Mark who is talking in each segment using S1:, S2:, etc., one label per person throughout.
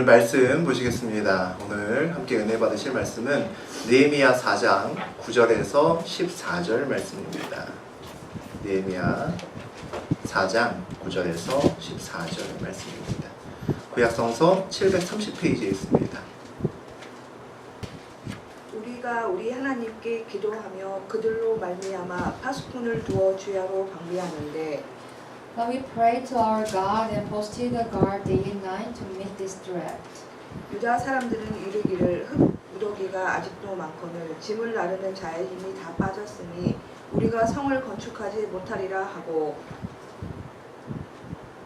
S1: 말씀 보시겠습니다. 오늘 함께 은혜 받으실 말씀은 느헤미야 4장 9절에서 14절 말씀입니다. 느헤미야 4장 9절에서 14절 말씀입니다. 구약성서 730페이지에 있습니다.
S2: 우리가 우리 하나님께 기도하며 그들로 말미암아 파수꾼을 두어 주야로 방비하는데
S3: But we pray to our God and posted a guard day and night to meet this threat.
S2: 유다 사람들은 이르기를 흙 무더기가 아직도 많거늘 짐을 나르는 자의 힘이 다 빠졌으니 우리가 성을 건축하지 못하리라 하고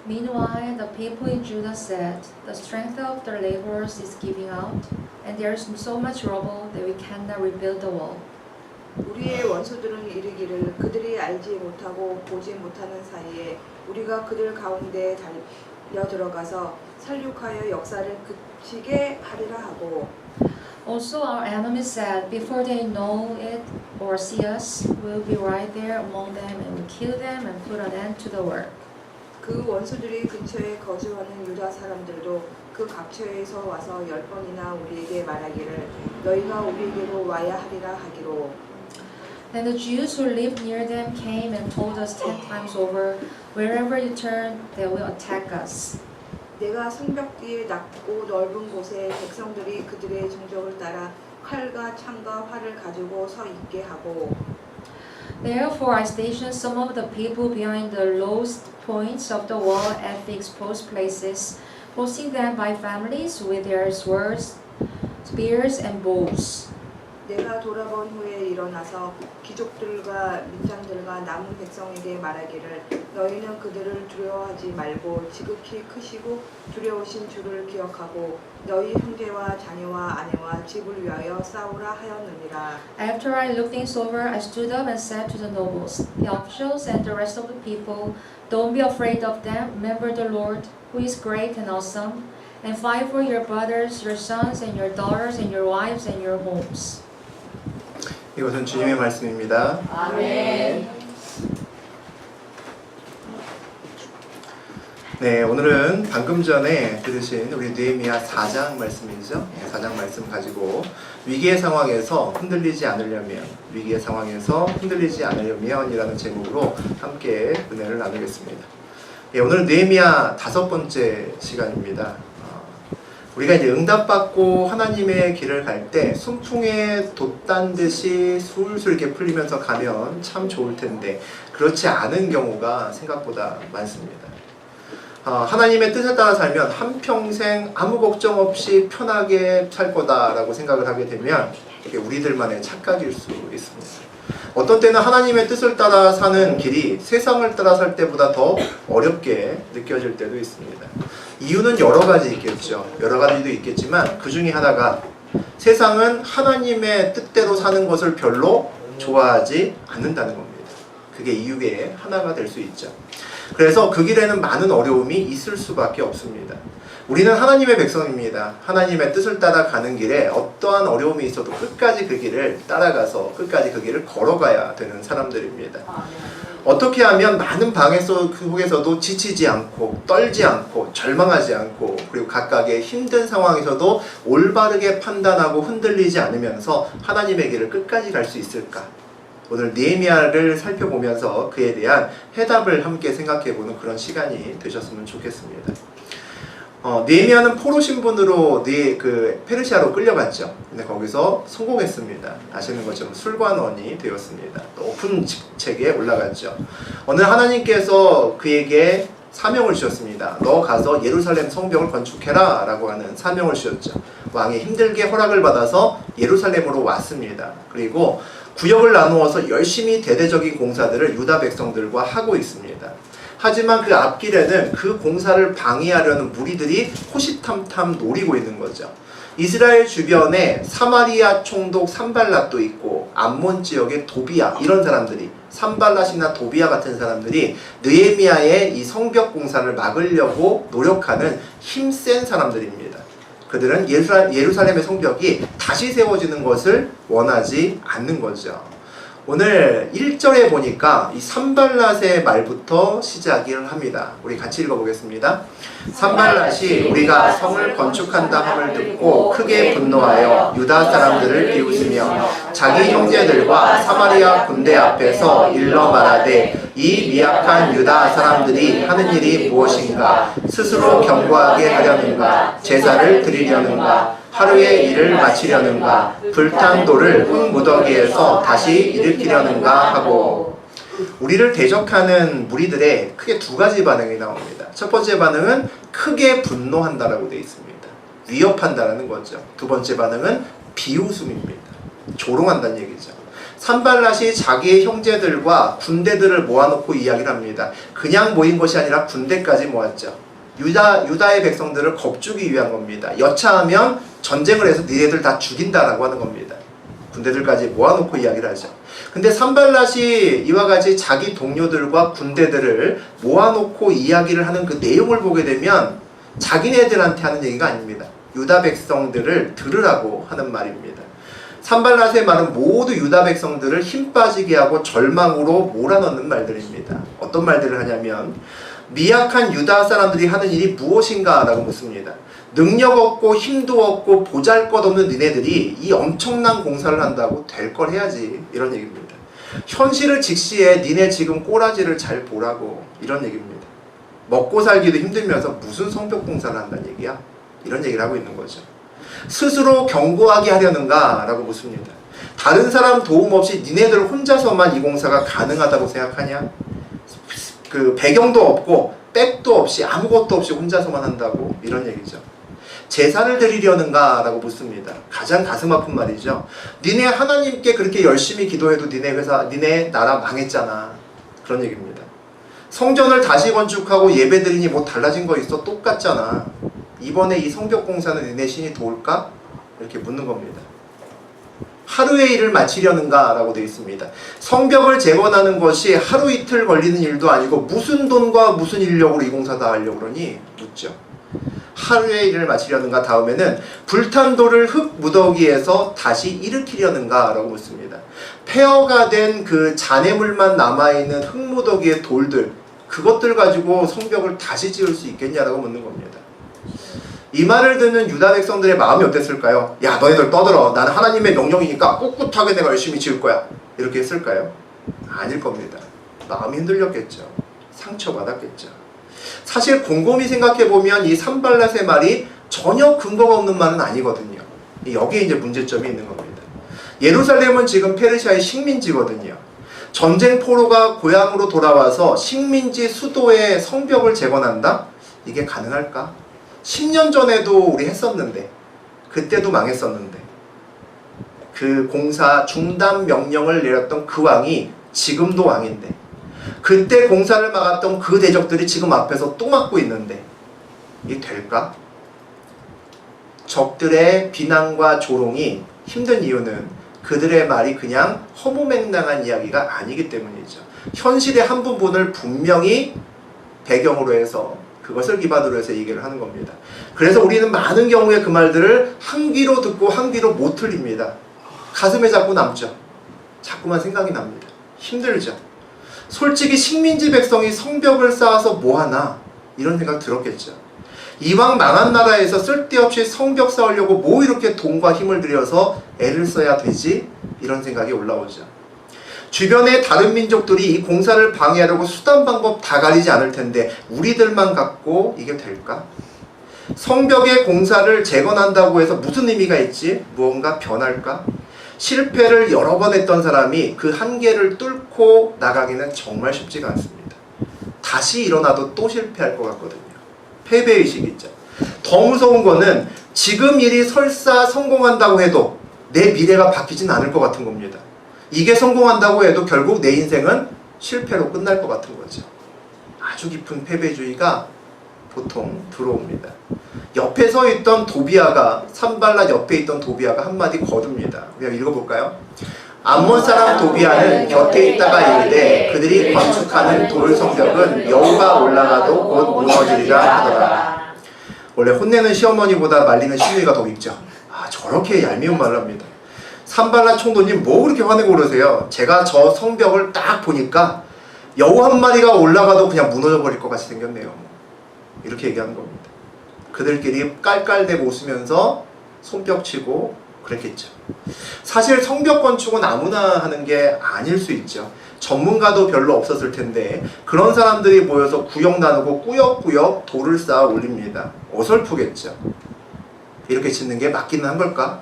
S3: Meanwhile, the people in Judah said, the strength of the laborers is giving out, and there is so much rubble that we cannot rebuild the wall.
S2: 우리의 원수들은 이르기를 그들이 알지 못하고 보지 못하는 사이에 우리가 그들 가운데 달려 들어가서 살육하여 역사를 그치게 하리라 하고
S3: Also our enemies said, before they know it or see us, we will be right there among them and will kill them and put an end to the work.
S2: 그 원수들이 근처에 거주하는 유다 사람들도 그 각처에서 와서 10번이나 우리에게 말하기를 너희가 우리에게로 와야 하리라 하기로
S3: Then the Jews who lived near them came and told us 10 times over, wherever you turn, they will attack us.
S2: 내가 성벽 뒤에 낮고 넓은 곳에 백성들이 그들의 정적을 따라 칼과 창과 활을 가지고 서 있게 하고
S3: Therefore I stationed some of the people behind the lowest points of the wall at the exposed places, posting them by families with their swords, spears, and bows.
S2: 내가 돌아본 후에 일어나서 귀족들과 민장들과 남은 백성에게 말하기를 너희는 그들을 두려워하지 말고 지극히 크시고 두려우신 주를 기억하고 너희 형제와 자녀와 아내와 집을 위하여 싸우라 하였느니라.
S3: After I looked things over, I stood up and said to the nobles, the officials, and the rest of the people, don't be afraid of them. Remember the Lord, who is great and awesome, and fight for your brothers, your sons, and your daughters, and your wives, and your homes.
S1: 이것은 주님의 말씀입니다.
S3: 아멘.
S1: 네, 오늘은 방금 전에 들으신 우리 느헤미야 4장 말씀이죠. 4장 말씀 가지고 위기의 상황에서 흔들리지 않으려면 이라는 제목으로 함께 은혜를 나누겠습니다. 네, 오늘 느헤미야 5번째 시간입니다. 우리가 이제 응답받고 하나님의 길을 갈 때 순풍에 돛단 듯이 술술 이렇게 풀리면서 가면 참 좋을 텐데 그렇지 않은 경우가 생각보다 많습니다. 하나님의 뜻에 따라 살면 한평생 아무 걱정 없이 편하게 살 거다라고 생각을 하게 되면 이게 우리들만의 착각일 수 있습니다. 어떤 때는 하나님의 뜻을 따라 사는 길이 세상을 따라 살 때보다 더 어렵게 느껴질 때도 있습니다. 이유는 여러 가지 있겠죠. 여러 가지도 있겠지만 그 중에 하나가 세상은 하나님의 뜻대로 사는 것을 별로 좋아하지 않는다는 겁니다. 그게 이유의 하나가 될 수 있죠. 그래서 그 길에는 많은 어려움이 있을 수밖에 없습니다. 우리는 하나님의 백성입니다. 하나님의 뜻을 따라 가는 길에 어떠한 어려움이 있어도 끝까지 그 길을 따라가서 끝까지 그 길을 걸어가야 되는 사람들입니다. 어떻게 하면 많은 방해 속에서도 지치지 않고 떨지 않고 절망하지 않고 그리고 각각의 힘든 상황에서도 올바르게 판단하고 흔들리지 않으면서 하나님의 길을 끝까지 갈 수 있을까? 오늘 느헤미야를 살펴보면서 그에 대한 해답을 함께 생각해보는 그런 시간이 되셨으면 좋겠습니다. 느헤미야는 포로 신분으로 페르시아로 끌려갔죠. 근데 거기서 성공했습니다. 아시는 것처럼 술관원이 되었습니다. 높은 직책에 올라갔죠. 오늘 하나님께서 그에게 사명을 주셨습니다. 너 가서 예루살렘 성벽을 건축해라 라고 하는 사명을 주셨죠. 왕이 힘들게 허락을 받아서 예루살렘으로 왔습니다. 그리고 구역을 나누어서 열심히 대대적인 공사들을 유다 백성들과 하고 있습니다. 하지만 그 앞길에는 그 공사를 방해하려는 무리들이 호시탐탐 노리고 있는 거죠. 이스라엘 주변에 사마리아 총독 산발랏도 있고 암몬 지역의 도비야 이런 사람들이 산발랏이나 도비야 같은 사람들이 느헤미야의 이 성벽 공사를 막으려고 노력하는 힘센 사람들입니다. 그들은 예루살렘의 성벽이 다시 세워지는 것을 원하지 않는 거죠. 오늘 1절에 보니까 이 산발랏의 말부터 시작을 합니다. 우리 같이 읽어보겠습니다. 산발랏이 우리가 성을 건축한다 함을 듣고 크게 분노하여 유다 사람들을 비웃으며 자기 형제들과 사마리아 군대 앞에서 일러 말하되 이 미약한 유다 사람들이 하는 일이 무엇인가? 스스로 견고하게 하려는가? 제사를 드리려는가? 하루의 일을 마치려는가? 불탄 돌을 흙무더기에서 다시 일으키려는가 하고, 우리를 대적하는 무리들의 크게 두 가지 반응이 나옵니다. 첫 번째 반응은 크게 분노한다라고 되어 있습니다. 위협한다라는 거죠. 두 번째 반응은 비웃음입니다. 조롱한다는 얘기죠. 산발랏이 자기의 형제들과 군대들을 모아놓고 이야기를 합니다. 그냥 모인 것이 아니라 군대까지 모았죠. 유다의 백성들을 겁주기 위한 겁니다. 여차하면 전쟁을 해서 니네들 다 죽인다라고 하는 겁니다. 군대들까지 모아놓고 이야기를 하죠. 근데 산발랏이 이와 같이 자기 동료들과 군대들을 모아놓고 이야기를 하는 그 내용을 보게 되면 자기네들한테 하는 얘기가 아닙니다. 유다 백성들을 들으라고 하는 말입니다. 산발랏의 말은 모두 유다 백성들을 힘 빠지게 하고 절망으로 몰아넣는 말들입니다. 어떤 말들을 하냐면 미약한 유다 사람들이 하는 일이 무엇인가 라고 묻습니다. 능력 없고 힘도 없고 보잘것없는 니네들이 이 엄청난 공사를 한다고 될 걸 해야지, 이런 얘기입니다. 현실을 직시해 니네 지금 꼬라지를 잘 보라고, 이런 얘기입니다. 먹고 살기도 힘들면서 무슨 성벽 공사를 한다는 얘기야? 이런 얘기를 하고 있는 거죠. 스스로 견고하게 하려는가 라고 묻습니다. 다른 사람 도움 없이 니네들 혼자서만 이 공사가 가능하다고 생각하냐? 그 배경도 없고 백도 없이 아무것도 없이 혼자서만 한다고, 이런 얘기죠. 제사를 드리려는가 라고 묻습니다. 가장 가슴 아픈 말이죠. 니네 하나님께 그렇게 열심히 기도해도 니네 나라 망했잖아, 그런 얘기입니다. 성전을 다시 건축하고 예배드리니 뭐 달라진 거 있어? 똑같잖아. 이번에 이 성벽 공사는 니네 신이 도울까? 이렇게 묻는 겁니다. 하루의 일을 마치려는가 라고 되어 있습니다. 성벽을 재건하는 것이 하루 이틀 걸리는 일도 아니고 무슨 돈과 무슨 인력으로 이 공사 다 하려고 그러니? 묻죠. 하루의 일을 마치려는가 다음에는 불탄 돌을 흙 무더기에서 다시 일으키려는가 라고 묻습니다. 폐허가 된 그 잔해물만 남아있는 흙 무더기의 돌들, 그것들 가지고 성벽을 다시 지을 수 있겠냐라고 묻는 겁니다. 이 말을 듣는 유다 백성들의 마음이 어땠을까요? 야, 너희들 떠들어. 나는 하나님의 명령이니까 꿋꿋하게 내가 열심히 지을 거야. 이렇게 했을까요? 아닐 겁니다. 마음이 흔들렸겠죠. 상처받았겠죠. 사실 곰곰이 생각해보면 이 산발랏의 말이 전혀 근거가 없는 말은 아니거든요. 여기에 이제 문제점이 있는 겁니다. 예루살렘은 지금 페르시아의 식민지거든요. 전쟁 포로가 고향으로 돌아와서 식민지 수도의 성벽을 재건한다? 이게 가능할까? 10년 전에도 우리 했었는데, 그때도 망했었는데, 그 공사 중단 명령을 내렸던 그 왕이 지금도 왕인데, 그때 공사를 막았던 그 대적들이 지금 앞에서 또 막고 있는데 이게 될까? 적들의 비난과 조롱이 힘든 이유는 그들의 말이 그냥 허무맹랑한 이야기가 아니기 때문이죠. 현실의 한 부분을 분명히 배경으로 해서 그것을 기반으로 해서 얘기를 하는 겁니다. 그래서 우리는 많은 경우에 그 말들을 한 귀로 듣고 한 귀로 못 틀립니다. 가슴에 자꾸 남죠. 자꾸만 생각이 납니다. 힘들죠. 솔직히 식민지 백성이 성벽을 쌓아서 뭐하나, 이런 생각 들었겠죠. 이왕 망한 나라에서 쓸데없이 성벽 쌓으려고 뭐 이렇게 돈과 힘을 들여서 애를 써야 되지? 이런 생각이 올라오죠. 주변의 다른 민족들이 이 공사를 방해하려고 수단 방법 다 가리지 않을 텐데 우리들만 갖고 이게 될까? 성벽의 공사를 재건한다고 해서 무슨 의미가 있지? 무언가 변할까? 실패를 여러 번 했던 사람이 그 한계를 뚫고 나가기는 정말 쉽지가 않습니다. 다시 일어나도 또 실패할 것 같거든요. 패배의식이 있죠. 더 무서운 거는 지금 일이 설사 성공한다고 해도 내 미래가 바뀌진 않을 것 같은 겁니다. 이게 성공한다고 해도 결국 내 인생은 실패로 끝날 것 같은 거죠. 아주 깊은 패배주의가 보통 들어옵니다. 옆에 서 있던 도비아가, 산발랏 옆에 있던 도비아가 한마디 거둡니다. 그냥 읽어볼까요? 암몬 사람 도비아는 곁에 있다가 이르되 그들이 건축하는 돌 성벽은 여호가 올라가도 곧 무너지리라 하더라. 원래 혼내는 시어머니보다 말리는 시누이가 더 밉죠. 저렇게 얄미운 말을 합니다. 산발라 총독님 뭐 그렇게 화내고 그러세요? 제가 저 성벽을 딱 보니까 여우 한 마리가 올라가도 그냥 무너져 버릴 것 같이 생겼네요. 이렇게 얘기하는 겁니다. 그들끼리 깔깔대고 웃으면서 손뼉치고 그랬겠죠. 사실 성벽 건축은 아무나 하는 게 아닐 수 있죠. 전문가도 별로 없었을 텐데 그런 사람들이 모여서 구역 나누고 꾸역꾸역 돌을 쌓아 올립니다. 어설프겠죠. 이렇게 짓는 게 맞기는 한 걸까?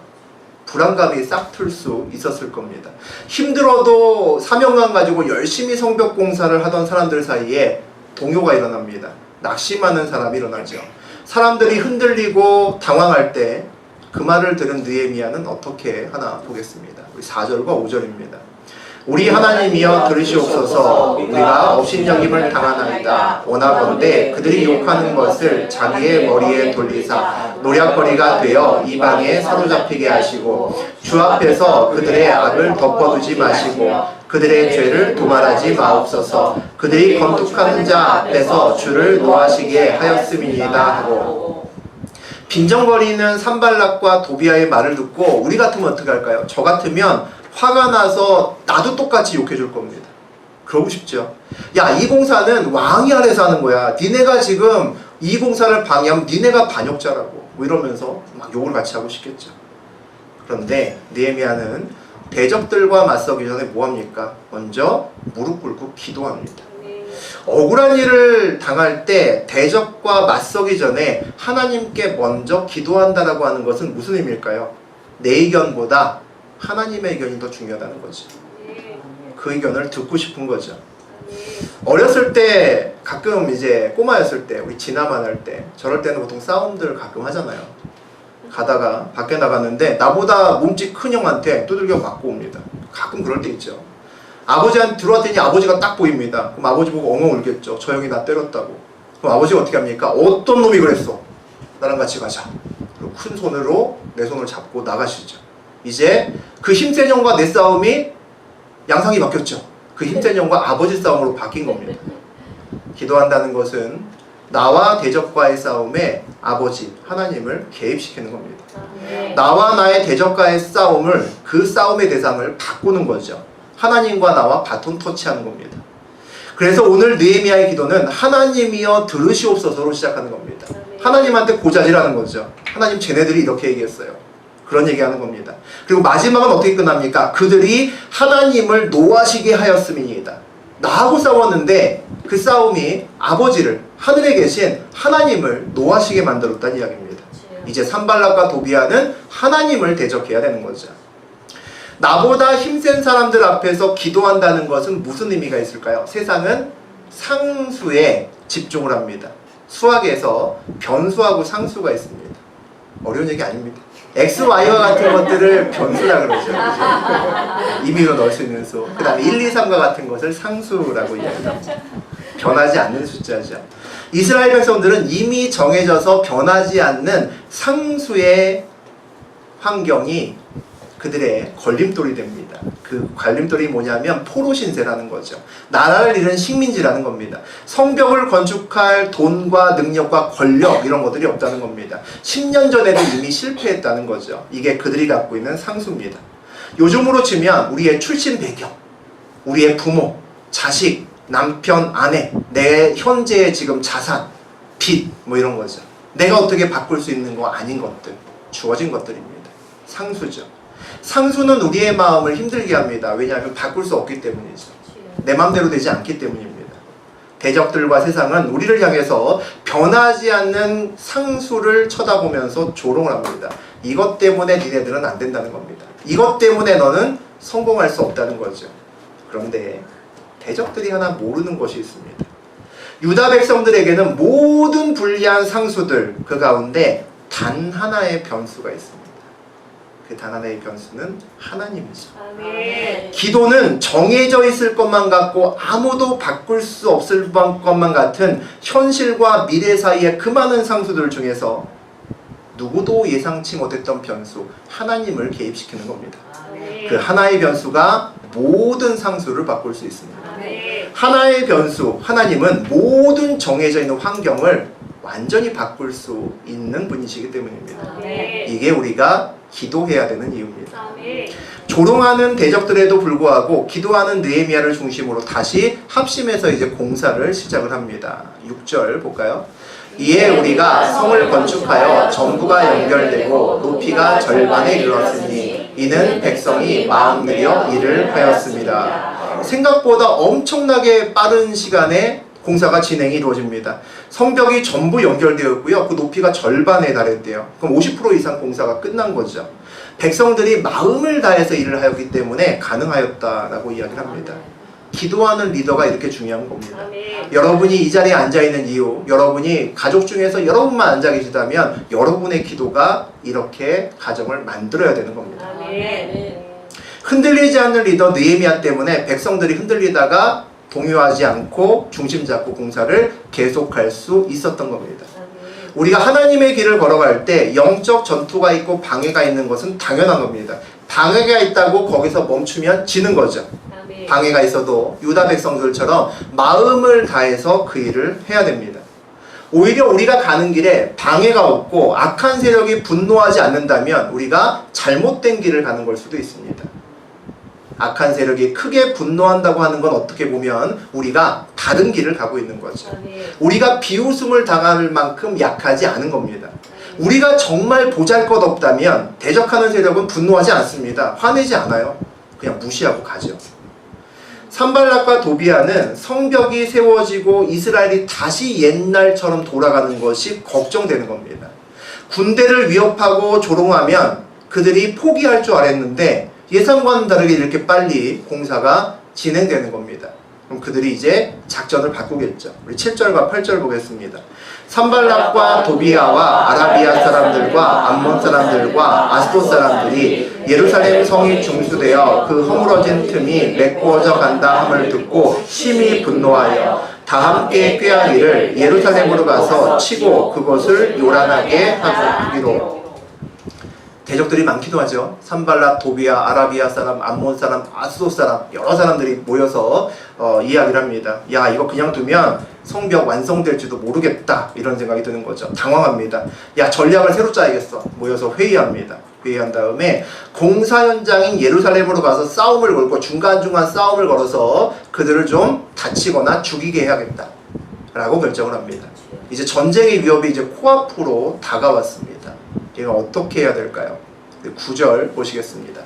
S1: 불안감이 싹 틀 수 있었을 겁니다. 힘들어도 사명감 가지고 열심히 성벽 공사를 하던 사람들 사이에 동요가 일어납니다. 낙심하는 사람이 일어나죠. 사람들이 흔들리고 당황할 때 그 말을 들은 느헤미야는 어떻게 하나 보겠습니다. 우리 4절과 5절입니다. 우리 하나님이여 들으시옵소서. 우리가 업신여김을 당하나이다. 원하건대 그들이 욕하는 것을 자기의 머리에 돌리사 노략거리가 되어 이방에 사로잡히게 하시고 주 앞에서 그들의 악을 덮어두지 마시고 그들의 죄를 도말하지 마옵소서. 그들이 건축하는 자 앞에서 주를 노하시게 하였음이니이다 하고. 빈정거리는 산발락과 도비아의 말을 듣고 우리 같으면 어떻게 할까요? 저 같으면 화가 나서 나도 똑같이 욕해줄 겁니다. 그러고 싶죠. 야, 이 공사는 왕이 아래서 하는 거야. 니네가 지금 이 공사를 방해하면 니네가 반역자라고. 뭐 이러면서 막 욕을 같이 하고 싶겠죠. 그런데 느헤미야는 대적들과 맞서기 전에 뭐합니까? 먼저 무릎 꿇고 기도합니다. 억울한 일을 당할 때 대적과 맞서기 전에 하나님께 먼저 기도한다라고 하는 것은 무슨 의미일까요? 내 의견보다 하나님의 의견이 더 중요하다는 거죠. 그 의견을 듣고 싶은 거죠. 어렸을 때 가끔 이제 꼬마였을 때 우리 진화만 할 때 저럴 때는 보통 싸움들 가끔 하잖아요. 가다가 밖에 나갔는데 나보다 몸집 큰 형한테 두들겨 맞고 옵니다. 가끔 그럴 때 있죠. 아버지한테 들어왔더니 아버지가 딱 보입니다. 그럼 아버지 보고 엉엉 울겠죠. 저 형이 나 때렸다고. 그럼 아버지가 어떻게 합니까? 어떤 놈이 그랬어? 나랑 같이 가자. 그리고 큰 손으로 내 손을 잡고 나가시죠. 이제 그 힘센 형과 내 싸움이 양상이 바뀌었죠. 그 힘센 형과 아버지 싸움으로 바뀐 겁니다. 기도한다는 것은 나와 대적과의 싸움에 아버지 하나님을 개입시키는 겁니다. 나와 나의 대적과의 싸움을 그 싸움의 대상을 바꾸는 거죠. 하나님과 나와 바톤 터치하는 겁니다. 그래서 오늘 느헤미야의 기도는 하나님이여 들으시옵소서로 시작하는 겁니다. 하나님한테 고자질하는 거죠. 하나님 쟤네들이 이렇게 얘기했어요. 그런 얘기하는 겁니다. 그리고 마지막은 어떻게 끝납니까? 그들이 하나님을 노하시게 하였음이니이다. 나하고 싸웠는데 그 싸움이 아버지를 하늘에 계신 하나님을 노하시게 만들었다는 이야기입니다. 이제 산발락과 도비아는 하나님을 대적해야 되는 거죠. 나보다 힘센 사람들 앞에서 기도한다는 것은 무슨 의미가 있을까요? 세상은 상수에 집중을 합니다. 수학에서 변수하고 상수가 있습니다. 어려운 얘기 아닙니다. X, Y와 같은 것들을 변수라 그러죠. 임의로 넣을 수 있는 수. 그 다음에 1, 2, 3과 같은 것을 상수라고 이야기합니다. 변하지 않는 숫자죠. 이스라엘 백성들은 이미 정해져서 변하지 않는 상수의 환경이 그들의 걸림돌이 됩니다. 그 걸림돌이 뭐냐면 포로신세라는 거죠. 나라를 잃은 식민지라는 겁니다. 성벽을 건축할 돈과 능력과 권력 이런 것들이 없다는 겁니다. 10년 전에도 이미 실패했다는 거죠. 이게 그들이 갖고 있는 상수입니다. 요즘으로 치면 우리의 출신 배경, 우리의 부모, 자식, 남편, 아내, 내 현재의 지금 자산, 빚 뭐 이런 거죠. 내가 어떻게 바꿀 수 있는 거 아닌 것들, 주어진 것들입니다. 상수죠. 상수는 우리의 마음을 힘들게 합니다. 왜냐하면 바꿀 수 없기 때문이죠. 내 마음대로 되지 않기 때문입니다. 대적들과 세상은 우리를 향해서 변하지 않는 상수를 쳐다보면서 조롱을 합니다. 이것 때문에 니네들은 안 된다는 겁니다. 이것 때문에 너는 성공할 수 없다는 거죠. 그런데 대적들이 하나 모르는 것이 있습니다. 유다 백성들에게는 모든 불리한 상수들 그 가운데 단 하나의 변수가 있습니다. 그 단 하나의 변수는 하나님이죠.
S2: 아멘.
S1: 기도는 정해져 있을 것만 같고 아무도 바꿀 수 없을 것만 같은 현실과 미래 사이의 그 많은 상수들 중에서 누구도 예상치 못했던 변수, 하나님을 개입시키는 겁니다.
S2: 아멘.
S1: 그 하나의 변수가 모든 상수를 바꿀 수 있습니다.
S2: 아멘.
S1: 하나의 변수, 하나님은 모든 정해져 있는 환경을 완전히 바꿀 수 있는 분이시기 때문입니다.
S2: 아멘.
S1: 이게 우리가 기도해야 되는 이유입니다.
S2: 아멘.
S1: 조롱하는 대적들에도 불구하고 기도하는 느헤미야를 중심으로 다시 합심해서 이제 공사를 시작을 합니다. 6절 볼까요? 이에 우리가 성을 건축하여 전부가 연결되고 높이가 절반에 이르렀으니 이는 백성이 마음 들여 일을 하였습니다. 생각보다 엄청나게 빠른 시간에 공사가 진행이 이루어집니다. 성벽이 전부 연결되었고요. 그 높이가 절반에 달했대요. 그럼 50% 이상 공사가 끝난 거죠. 백성들이 마음을 다해서 일을 하였기 때문에 가능하였다라고 이야기를 합니다. 기도하는 리더가 이렇게 중요한 겁니다. 여러분이 이 자리에 앉아있는 이유, 여러분이 가족 중에서 여러분만 앉아 계시다면 여러분의 기도가 이렇게 가정을 만들어야 되는 겁니다. 흔들리지 않는 리더 느헤미야 때문에 백성들이 흔들리다가 동요하지 않고 중심 잡고 공사를 계속할 수 있었던 겁니다. 우리가 하나님의 길을 걸어갈 때 영적 전투가 있고 방해가 있는 것은 당연한 겁니다. 방해가 있다고 거기서 멈추면 지는 거죠. 방해가 있어도 유다 백성들처럼 마음을 다해서 그 일을 해야 됩니다. 오히려 우리가 가는 길에 방해가 없고 악한 세력이 분노하지 않는다면 우리가 잘못된 길을 가는 걸 수도 있습니다. 악한 세력이 크게 분노한다고 하는 건 어떻게 보면 우리가 다른 길을 가고 있는 거죠. 우리가 비웃음을 당할 만큼 약하지 않은 겁니다. 우리가 정말 보잘것없다면 대적하는 세력은 분노하지 않습니다. 화내지 않아요. 그냥 무시하고 가죠. 산발락과 도비아는 성벽이 세워지고 이스라엘이 다시 옛날처럼 돌아가는 것이 걱정되는 겁니다. 군대를 위협하고 조롱하면 그들이 포기할 줄 알았는데 예상과는 다르게 이렇게 빨리 공사가 진행되는 겁니다. 그럼 그들이 이제 작전을 바꾸겠죠. 우리 7절과 8절 보겠습니다. 산발락과 도비아와 아라비아 사람들과 암몬 사람들과 아스돗 사람들이 예루살렘 성이 중수되어 그 허물어진 틈이 메꾸어져 간다 함을 듣고 심히 분노하여 다 함께 꾀하기를 예루살렘으로 가서 치고 그것을 요란하게 하기로. 대적들이 많기도 하죠. 산발락, 도비아, 아라비아 사람, 암몬 사람, 아스돗 사람 여러 사람들이 모여서 이야기를 합니다. 야, 이거 그냥 두면 성벽 완성될지도 모르겠다 이런 생각이 드는 거죠. 당황합니다. 야, 전략을 새로 짜야겠어. 모여서 회의합니다. 회의한 다음에 공사 현장인 예루살렘으로 가서 싸움을 걸고 중간중간 싸움을 걸어서 그들을 좀 다치거나 죽이게 해야겠다 라고 결정을 합니다. 이제 전쟁의 위협이 이제 코앞으로 다가왔습니다. 이거 어떻게 해야 될까요? 9절 보시겠습니다.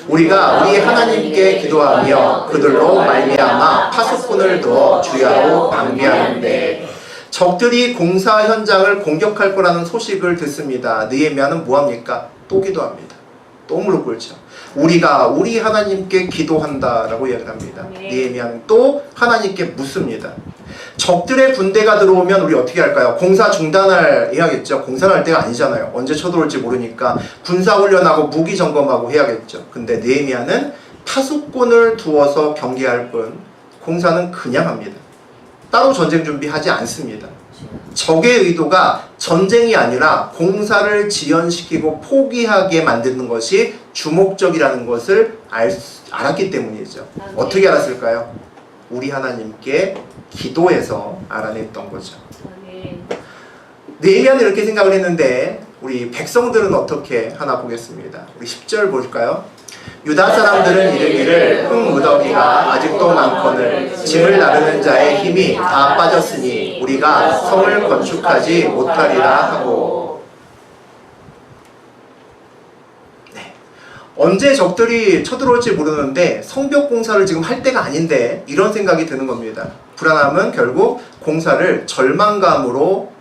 S1: 우리가 우리 하나님께 기도하며 그들로 말미암아 파수꾼을 두어 주야로 방비하는데 적들이 공사 현장을 공격할 거라는 소식을 듣습니다. 느헤미야는 뭐합니까? 또 기도합니다. 또 무릎 꿇죠. 우리가 우리 하나님께 기도한다라고 이야기를 합니다. 느헤미야는 또 하나님께 묻습니다. 적들의 군대가 들어오면 우리 어떻게 할까요? 공사 해야겠죠. 공사를 할 때가 아니잖아요. 언제 쳐들어올지 모르니까 군사훈련하고 무기 점검하고 해야겠죠. 근데 느헤미야는 파수꾼을 두어서 경계할 뿐 공사는 그냥 합니다. 따로 전쟁 준비하지 않습니다. 적의 의도가 전쟁이 아니라 공사를 지연시키고 포기하게 만드는 것이 주목적이라는 것을 알았기 때문이죠. 어떻게 알았을까요? 우리 하나님께 기도해서 알아냈던 거죠. 느헤미야는 이렇게 생각을 했는데 우리 백성들은 어떻게 하나 보겠습니다. 우리 10절 볼까요? 유다 사람들은 이르기를 흙무더기가 아직도 많거늘 짐을 나르는 자의 힘이 다 빠졌으니 우리가 성을 건축하지 못하리라 하고. 네. 언제 적들이 쳐들어올지 모르는데 성벽 공사를 지금 할 때가 아닌데 이런 생각이 드는 겁니다. 불안함은 결국 공사를 절망감으로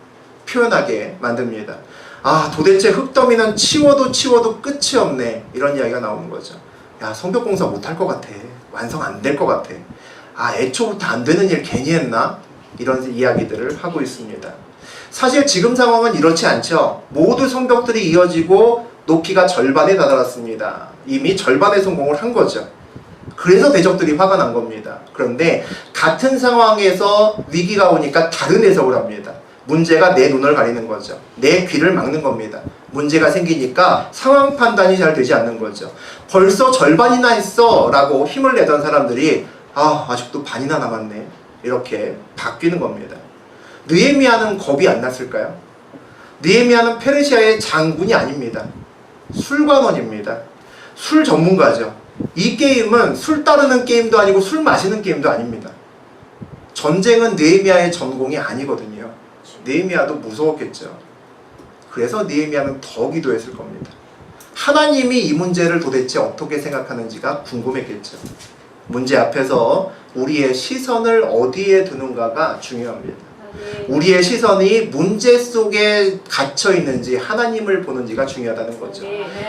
S1: 표현하게 만듭니다. 아, 도대체 흙더미는 치워도 끝이 없네. 이런 이야기가 나오는 거죠. 야, 성벽 공사 못할 것 같아. 완성 안 될 것 같아. 아, 애초부터 안 되는 일 괜히 했나? 이런 이야기들을 하고 있습니다. 사실 지금 상황은 이렇지 않죠. 모두 성벽들이 이어지고 높이가 절반에 다다랐습니다. 이미 절반의 성공을 한 거죠. 그래서 대적들이 화가 난 겁니다. 그런데 같은 상황에서 위기가 오니까 다른 해석을 합니다. 문제가 내 눈을 가리는 거죠. 내 귀를 막는 겁니다. 문제가 생기니까 상황 판단이 잘 되지 않는 거죠. 벌써 절반이나 했어 라고 힘을 내던 사람들이 아직도 반이나 남았네 이렇게 바뀌는 겁니다. 느헤미야는 겁이 안 났을까요? 느헤미야는 페르시아의 장군이 아닙니다. 술관원입니다. 술 전문가죠. 이 게임은 술 따르는 게임도 아니고 술 마시는 게임도 아닙니다. 전쟁은 느헤미야의 전공이 아니거든요. 느헤미야도 무서웠겠죠. 그래서 느헤미야는 더 기도했을 겁니다. 하나님이 이 문제를 도대체 어떻게 생각하는지가 궁금했겠죠. 문제 앞에서 우리의 시선을 어디에 두는가가 중요합니다. 우리의 시선이 문제 속에 갇혀 있는지 하나님을 보는지가 중요하다는 거죠.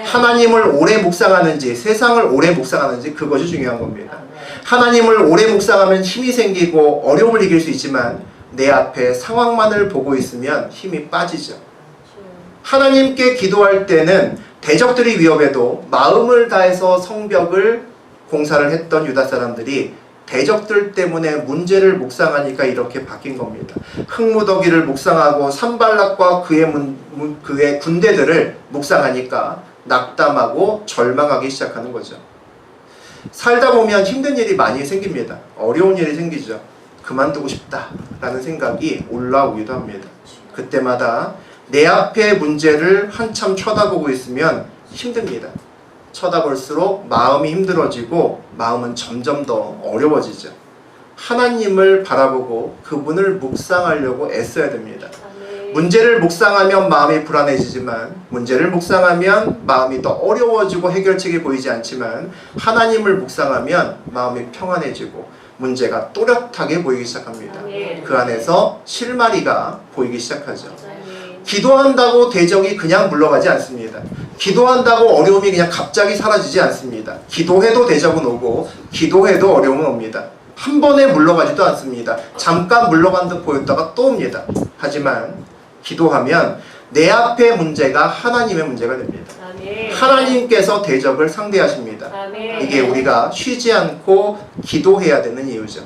S1: 하나님을 오래 묵상하는지 세상을 오래 묵상하는지 그것이 중요한 겁니다. 하나님을 오래 묵상하면 힘이 생기고 어려움을 이길 수 있지만 내 앞에 상황만을 보고 있으면 힘이 빠지죠. 하나님께 기도할 때는 대적들이 위협해도 마음을 다해서 성벽을 공사를 했던 유다 사람들이 대적들 때문에 문제를 묵상하니까 이렇게 바뀐 겁니다. 흙무더기를 묵상하고 산발락과 그의 군대들을 묵상하니까 낙담하고 절망하기 시작하는 거죠. 살다 보면 힘든 일이 많이 생깁니다. 어려운 일이 생기죠. 그만두고 싶다라는 생각이 올라오기도 합니다. 그때마다 내 앞의 문제를 한참 쳐다보고 있으면 힘듭니다. 쳐다볼수록 마음이 힘들어지고 마음은 점점 더 어려워지죠. 하나님을 바라보고 그분을 묵상하려고 애써야 됩니다. 문제를 묵상하면 마음이 불안해지지만 문제를 묵상하면 마음이 더 어려워지고 해결책이 보이지 않지만 하나님을 묵상하면 마음이 평안해지고 문제가 또렷하게 보이기 시작합니다. 그 안에서 실마리가 보이기 시작하죠. 기도한다고 대적이 그냥 물러가지 않습니다. 기도한다고 어려움이 그냥 갑자기 사라지지 않습니다. 기도해도 대적은 오고 기도해도 어려움은 옵니다. 한 번에 물러가지도 않습니다. 잠깐 물러간 듯 보였다가 또 옵니다. 하지만 기도하면 내 앞의 문제가 하나님의 문제가 됩니다. 하나님께서 대적을 상대하십니다. 이게 우리가 쉬지 않고 기도해야 되는 이유죠.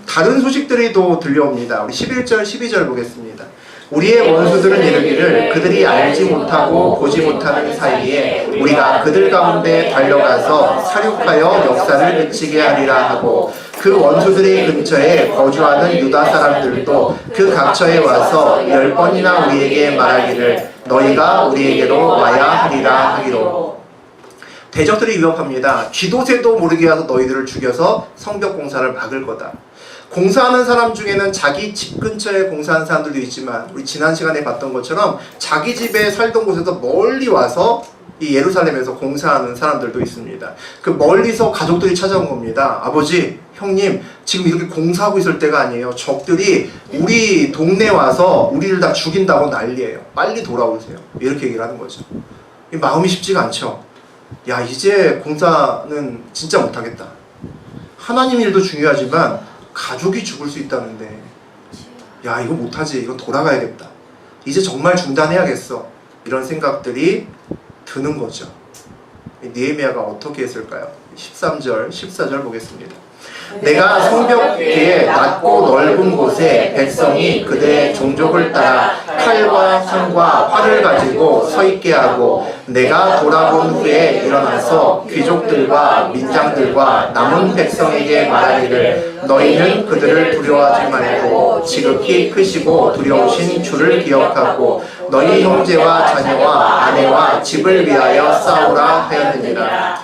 S1: 다른 소식들이 또 들려옵니다. 우리 11절 12절 보겠습니다. 우리의 원수들은 이르기를 그들이 알지 못하고 보지 못하는 사이에 우리가 그들 가운데 달려가서 사륙하여 역사를 그치게 하리라 하고 그 원수들의 근처에 거주하는 유다 사람들도 그 각처에 와서 10번이나 우리에게 말하기를 너희가 우리에게로 와야 하리라 하기로. 대적들이 위협합니다. 쥐도새도 모르게 와서 너희들을 죽여서 성벽 공사를 막을 거다. 공사하는 사람 중에는 자기 집 근처에 공사하는 사람들도 있지만 우리 지난 시간에 봤던 것처럼 자기 집에 살던 곳에서 멀리 와서 이 예루살렘에서 공사하는 사람들도 있습니다. 그 멀리서 가족들이 찾아온 겁니다. 아버지, 형님, 지금 이렇게 공사하고 있을 때가 아니에요. 적들이 우리 동네 와서 우리를 다 죽인다고 난리예요. 빨리 돌아오세요. 이렇게 얘기를 하는 거죠. 이 마음이 쉽지가 않죠. 야, 이제 공사는 진짜 못하겠다. 하나님 일도 중요하지만 가족이 죽을 수 있다는데 야, 이거 못하지. 이건 돌아가야겠다. 이제 정말 중단해야겠어. 이런 생각들이 드는 거죠. 느헤미야가 어떻게 했을까요? 13절, 14절 보겠습니다. 내가 성벽 뒤에 낮고 넓은 곳에 백성이 그들의 종족을 따라 칼과 창과 활을 가지고 서 있게 하고 내가 돌아본 후에 일어나서 귀족들과 민장들과 남은 백성에게 말하기를 너희는 그들을 두려워하지 말고 지극히 크시고 두려우신 주를 기억하고 너희 형제와 자녀와 아내와 집을 위하여 싸우라 하였느니라.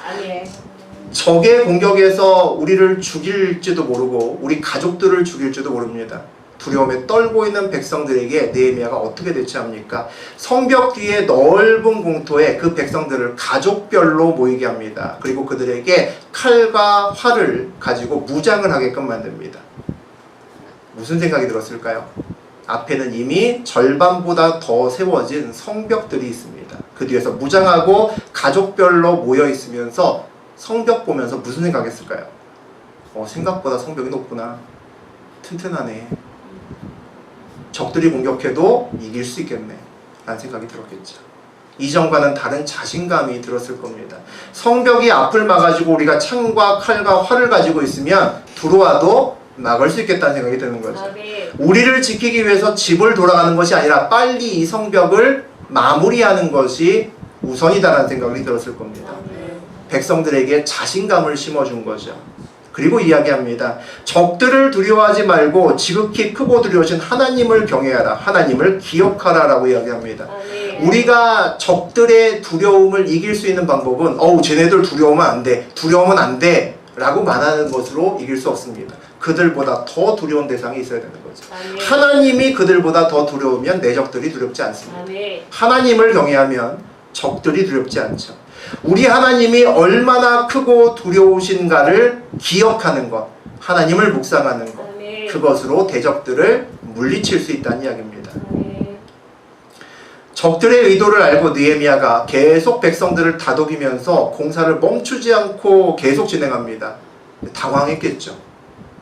S1: 적의 공격에서 우리를 죽일지도 모르고 우리 가족들을 죽일지도 모릅니다. 두려움에 떨고 있는 백성들에게 느헤미야가 어떻게 대처합니까? 성벽 뒤에 넓은 공터에 그 백성들을 가족별로 모이게 합니다. 그리고 그들에게 칼과 활을 가지고 무장을 하게끔 만듭니다. 무슨 생각이 들었을까요? 앞에는 이미 절반보다 더 세워진 성벽들이 있습니다. 그 뒤에서 무장하고 가족별로 모여 있으면서 성벽 보면서 무슨 생각했을까요? 생각보다 성벽이 높구나. 튼튼하네. 적들이 공격해도 이길 수 있겠네. 라는 생각이 들었겠죠. 이전과는 다른 자신감이 들었을 겁니다. 성벽이 앞을 막아주고 우리가 창과 칼과 활을 가지고 있으면 들어와도 막을 수 있겠다는 생각이 드는 거죠. 우리를 지키기 위해서 집을 돌아가는 것이 아니라 빨리 이 성벽을 마무리하는 것이 우선이다라는 생각이 들었을 겁니다. 백성들에게 자신감을 심어준 거죠. 그리고 이야기합니다. 적들을 두려워하지 말고 지극히 크고 두려우신 하나님을 경외하라. 하나님을 기억하라 라고 이야기합니다. 우리가 적들의 두려움을 이길 수 있는 방법은 쟤네들 두려우면 안 돼. 두려우면 안 돼. 라고 말하는 것으로 이길 수 없습니다. 그들보다 더 두려운 대상이 있어야 되는 거죠. 하나님이 그들보다 더 두려우면 내 적들이 두렵지 않습니다. 하나님을 경외하면 적들이 두렵지 않죠. 우리 하나님이 얼마나 크고 두려우신가를 기억하는 것, 하나님을 묵상하는 것, 그것으로 대적들을 물리칠 수 있다는 이야기입니다. 적들의 의도를 알고 느헤미야가 계속 백성들을 다독이면서 공사를 멈추지 않고 계속 진행합니다. 당황했겠죠.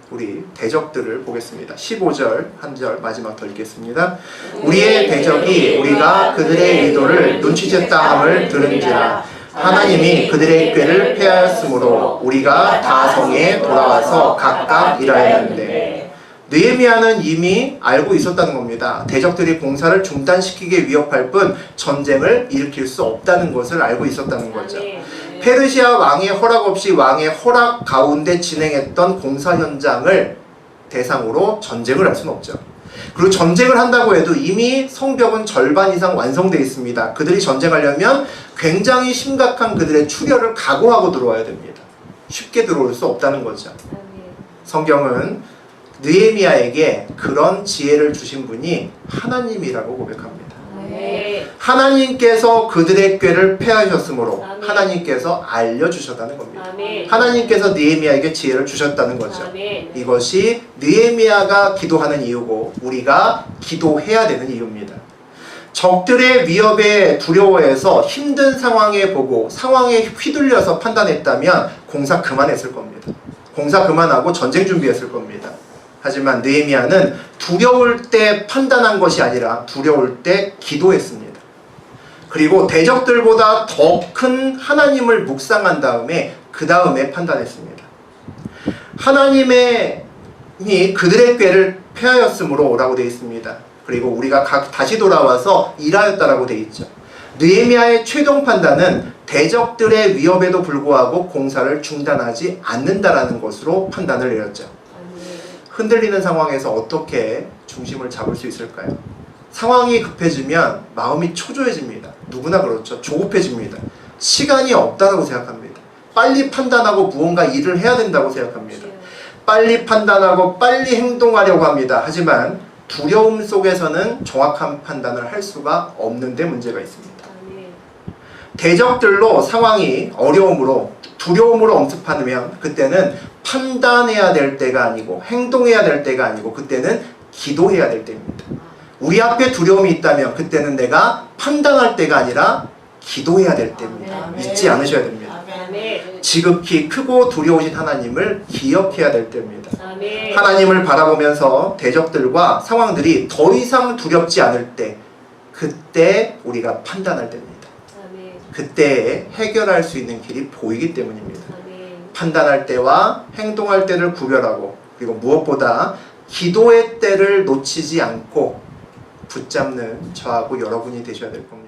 S1: 우리 대적들을 보겠습니다. 15절 한 절 마지막 더 읽겠습니다. 우리의 대적이 우리가 그들의 의도를 눈치챘다 함을 들은지라 하나님이 그들의 꾀를 패하였으므로 우리가 다 성에 돌아와서 각각 일하였는데 느헤미야는 이미 알고 있었다는 겁니다. 대적들이 공사를 중단시키게 위협할 뿐 전쟁을 일으킬 수 없다는 것을 알고 있었다는 거죠. 페르시아 왕의 허락 없이 왕의 허락 가운데 진행했던 공사 현장을 대상으로 전쟁을 할 수는 없죠. 그리고 전쟁을 한다고 해도 이미 성벽은 절반 이상 완성되어 있습니다. 그들이 전쟁하려면 굉장히 심각한 그들의 출혈을 각오하고 들어와야 됩니다. 쉽게 들어올 수 없다는 거죠. 성경은 느헤미야에게 그런 지혜를 주신 분이 하나님이라고 고백합니다. 하나님께서 그들의 꾀를 패하셨으므로 하나님께서 알려주셨다는 겁니다. 하나님께서 느헤미야에게 지혜를 주셨다는 거죠. 이것이 느헤미야가 기도하는 이유고 우리가 기도해야 되는 이유입니다. 적들의 위협에 두려워해서 힘든 상황에 보고 상황에 휘둘려서 판단했다면 공사 그만했을 겁니다. 공사 그만하고 전쟁 준비했을 겁니다. 하지만 느헤미야는 두려울 때 판단한 것이 아니라 두려울 때 기도했습니다. 그리고 대적들보다 더 큰 하나님을 묵상한 다음에 그 다음에 판단했습니다. 하나님이 그들의 꾀를 패하였으므로 라고 되어 있습니다. 그리고 우리가 다시 돌아와서 일하였다라고 되어 있죠. 느헤미야의 최종 판단은 대적들의 위협에도 불구하고 공사를 중단하지 않는다라는 것으로 판단을 내렸죠. 흔들리는 상황에서 어떻게 중심을 잡을 수 있을까요? 상황이 급해지면 마음이 초조해집니다. 누구나 그렇죠. 조급해집니다. 시간이 없다고 생각합니다. 빨리 판단하고 무언가 일을 해야 된다고 생각합니다. 빨리 판단하고 빨리 행동하려고 합니다. 하지만 두려움 속에서는 정확한 판단을 할 수가 없는 데 문제가 있습니다. 대적들로 상황이 어려움으로 두려움으로 엄습하면 그때는 판단해야 될 때가 아니고 행동해야 될 때가 아니고 그때는 기도해야 될 때입니다. 우리 앞에 두려움이 있다면 그때는 내가 판단할 때가 아니라 기도해야 될 때입니다. 잊지 않으셔야 됩니다. 지극히 크고 두려우신 하나님을 기억해야 될 때입니다. 하나님을 바라보면서 대적들과 상황들이 더 이상 두렵지 않을 때 그때 우리가 판단할 때입니다. 그때 해결할 수 있는 길이 보이기 때문입니다. 판단할 때와 행동할 때를 구별하고 그리고 무엇보다 기도의 때를 놓치지 않고 붙잡는 저하고 여러분이 되셔야 될 겁니다.